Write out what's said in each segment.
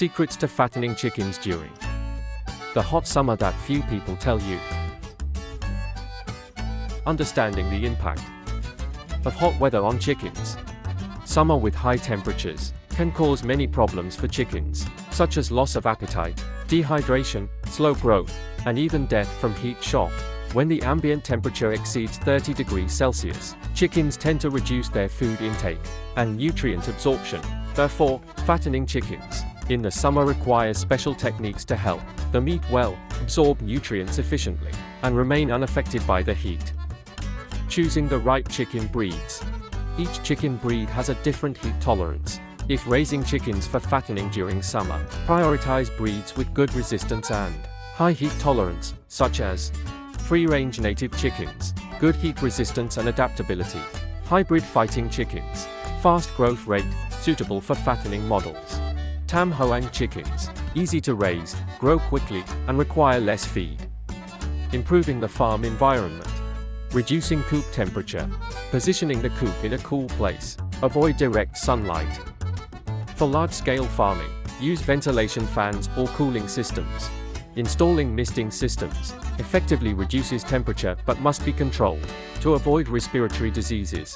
Secrets to fattening chickens during the hot summer that few people tell you. Understanding the impact of hot weather on chickens. Summer with high temperatures can cause many problems for chickens, such as loss of appetite, dehydration, slow growth, and even death from heat shock. When the ambient temperature exceeds 30 degrees Celsius, chickens tend to reduce their food intake and nutrient absorption. Therefore, fattening chickens in the summer requires special techniques to help them eat well, absorb nutrients efficiently, and remain unaffected by the heat. Choosing the right chicken breeds. Each chicken breed has a different heat tolerance. If raising chickens for fattening during summer, prioritize breeds with good resistance and high heat tolerance, such as free-range native chickens, good heat resistance and adaptability. Hybrid fighting chickens, fast growth rate, suitable for fattening models. Tam Hoang chickens, easy to raise, grow quickly, and require less feed. Improving the farm environment. Reducing coop temperature. Positioning the coop in a cool place. Avoid direct sunlight. For large-scale farming, use ventilation fans or cooling systems. Installing misting systems effectively reduces temperature but must be controlled to avoid respiratory diseases.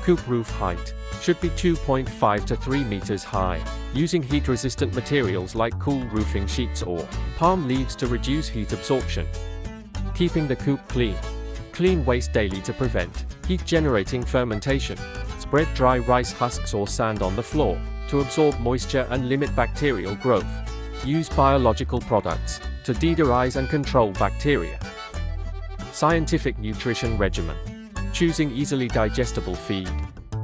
Coop roof height should be 2.5 to 3 meters high, using heat-resistant materials like cool roofing sheets or palm leaves to reduce heat absorption. Keeping the coop clean. Clean waste daily to prevent heat-generating fermentation. Spread dry rice husks or sand on the floor to absorb moisture and limit bacterial growth. Use biological products to deodorize and control bacteria. Scientific nutrition regimen. Choosing easily digestible feed.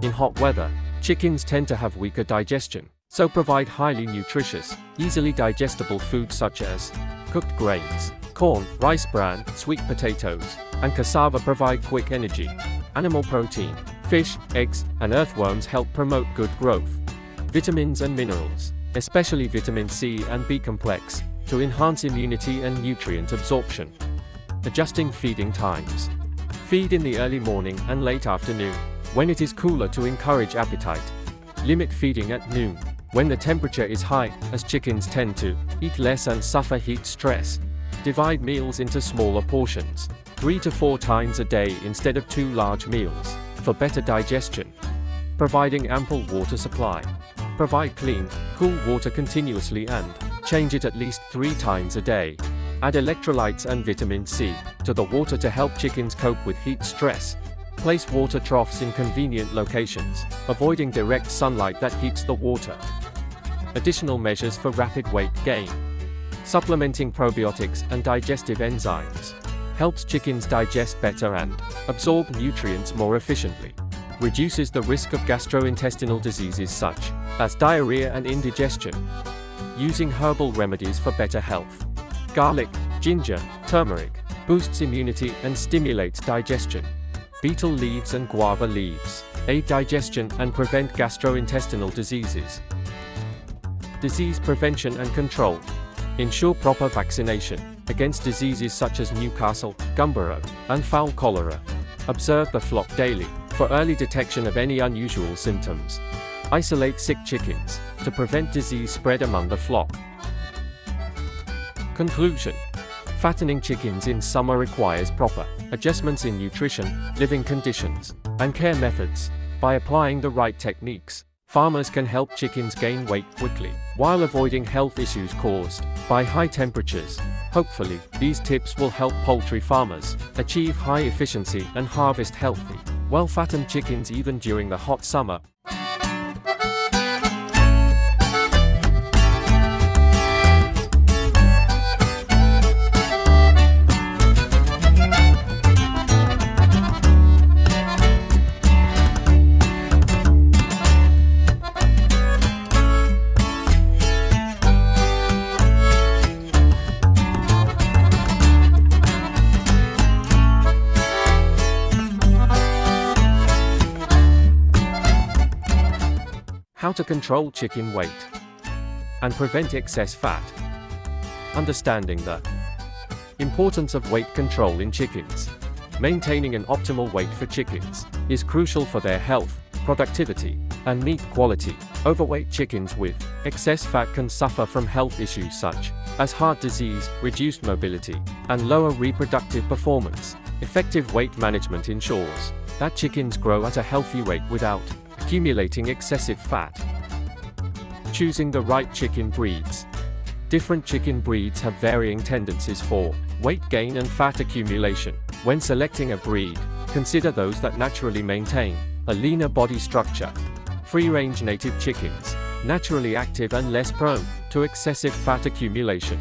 In hot weather, chickens tend to have weaker digestion, so provide highly nutritious, easily digestible foods such as cooked grains, corn, rice bran, sweet potatoes, and cassava provide quick energy. Animal protein, fish, eggs, and earthworms help promote good growth. Vitamins and minerals, especially vitamin C and B complex, to enhance immunity and nutrient absorption. Adjusting feeding times. Feed in the early morning and late afternoon, when it is cooler to encourage appetite. Limit feeding at noon, when the temperature is high, as chickens tend to eat less and suffer heat stress. Divide meals into smaller portions, 3 to 4 times a day instead of 2 large meals, for better digestion. Providing ample water supply. Provide clean, cool water continuously and change it at least 3 times a day. Add electrolytes and vitamin C to the water to help chickens cope with heat stress. Place water troughs in convenient locations, avoiding direct sunlight that heats the water. Additional measures for rapid weight gain. Supplementing probiotics and digestive enzymes helps chickens digest better and absorb nutrients more efficiently. Reduces the risk of gastrointestinal diseases such as diarrhea and indigestion. Using herbal remedies for better health. Garlic, ginger, turmeric boosts immunity and stimulates digestion. Betel leaves and guava leaves aid digestion and prevent gastrointestinal diseases. Disease prevention and control. Ensure proper vaccination against diseases such as Newcastle, Gumboro, and fowl cholera. Observe the flock daily for early detection of any unusual symptoms. Isolate sick chickens to prevent disease spread among the flock. Conclusion. Fattening chickens in summer requires proper adjustments in nutrition, living conditions, and care methods. By applying the right techniques, farmers can help chickens gain weight quickly, while avoiding health issues caused by high temperatures. Hopefully, these tips will help poultry farmers achieve high efficiency and harvest healthy, well-fattened chickens even during the hot summer. How to control chicken weight and prevent excess fat. Understanding the importance of weight control in chickens. Maintaining an optimal weight for chickens is crucial for their health, productivity, and meat quality. Overweight chickens with excess fat can suffer from health issues such as heart disease, reduced mobility, and lower reproductive performance. Effective weight management ensures that chickens grow at a healthy rate without accumulating excessive fat. Choosing the right chicken breeds. Different chicken breeds have varying tendencies for weight gain and fat accumulation. When selecting a breed, consider those that naturally maintain a leaner body structure. Free-range native chickens, naturally active and less prone to excessive fat accumulation.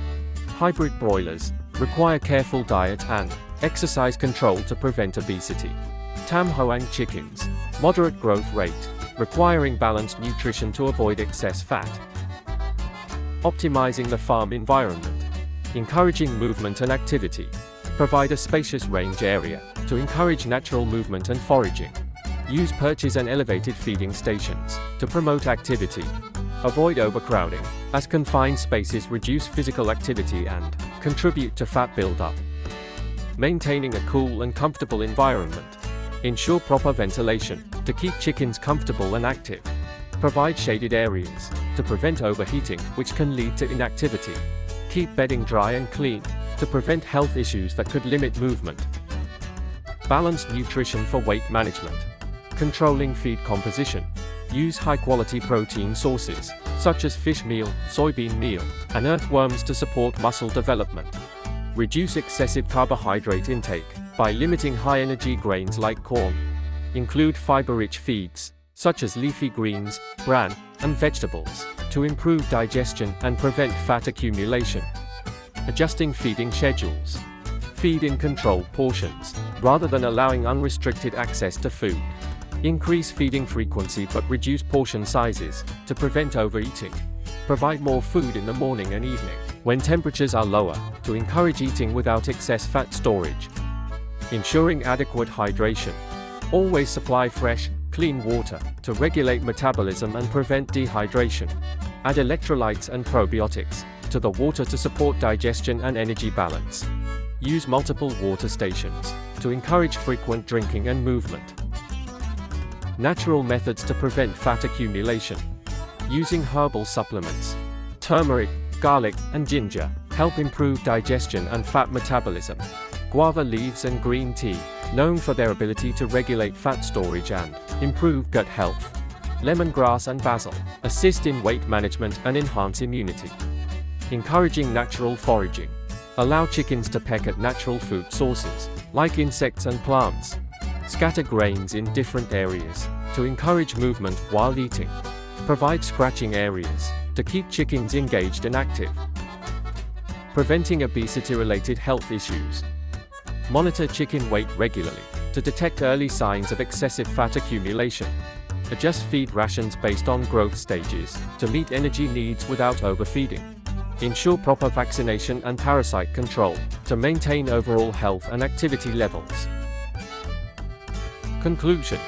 Hybrid broilers require careful diet and exercise control to prevent obesity. Tam Hoang chickens, moderate growth rate, requiring balanced nutrition to avoid excess fat. Optimizing the farm environment. Encouraging movement and activity. Provide a spacious range area to encourage natural movement and foraging. Use perches and elevated feeding stations to promote activity. Avoid overcrowding, as confined spaces reduce physical activity and contribute to fat buildup. Maintaining a cool and comfortable environment. Ensure proper ventilation to keep chickens comfortable and active. Provide shaded areas to prevent overheating, which can lead to inactivity. Keep bedding dry and clean to prevent health issues that could limit movement. Balanced nutrition for weight management. Controlling feed composition. Use high-quality protein sources, such as fish meal, soybean meal, and earthworms to support muscle development. Reduce excessive carbohydrate intake by limiting high-energy grains like corn. Include fiber-rich feeds, such as leafy greens, bran, and vegetables, to improve digestion and prevent fat accumulation. Adjusting feeding schedules. Feed in controlled portions, rather than allowing unrestricted access to food. Increase feeding frequency but reduce portion sizes to prevent overeating. Provide more food in the morning and evening, when temperatures are lower, to encourage eating without excess fat storage. Ensuring adequate hydration. Always supply fresh, clean water to regulate metabolism and prevent dehydration. Add electrolytes and probiotics to the water to support digestion and energy balance. Use multiple water stations to encourage frequent drinking and movement. Natural methods to prevent fat accumulation. Using herbal supplements. Turmeric, garlic, and ginger help improve digestion and fat metabolism. Guava leaves and green tea, known for their ability to regulate fat storage and improve gut health. Lemongrass and basil assist in weight management and enhance immunity. Encouraging natural foraging. Allow chickens to peck at natural food sources, like insects and plants. Scatter grains in different areas to encourage movement while eating. Provide scratching areas to keep chickens engaged and active. Preventing obesity-related health issues. Monitor chicken weight regularly to detect early signs of excessive fat accumulation. Adjust feed rations based on growth stages to meet energy needs without overfeeding. Ensure proper vaccination and parasite control to maintain overall health and activity levels. Conclusion.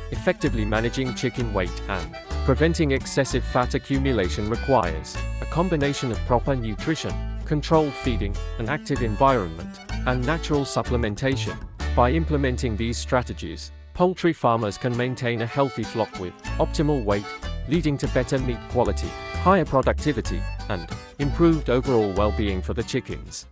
Effectively managing chicken weight and preventing excessive fat accumulation requires a combination of proper nutrition, controlled feeding, an active environment, and natural supplementation. By implementing these strategies, poultry farmers can maintain a healthy flock with optimal weight, leading to better meat quality, higher productivity, and improved overall well-being for the chickens.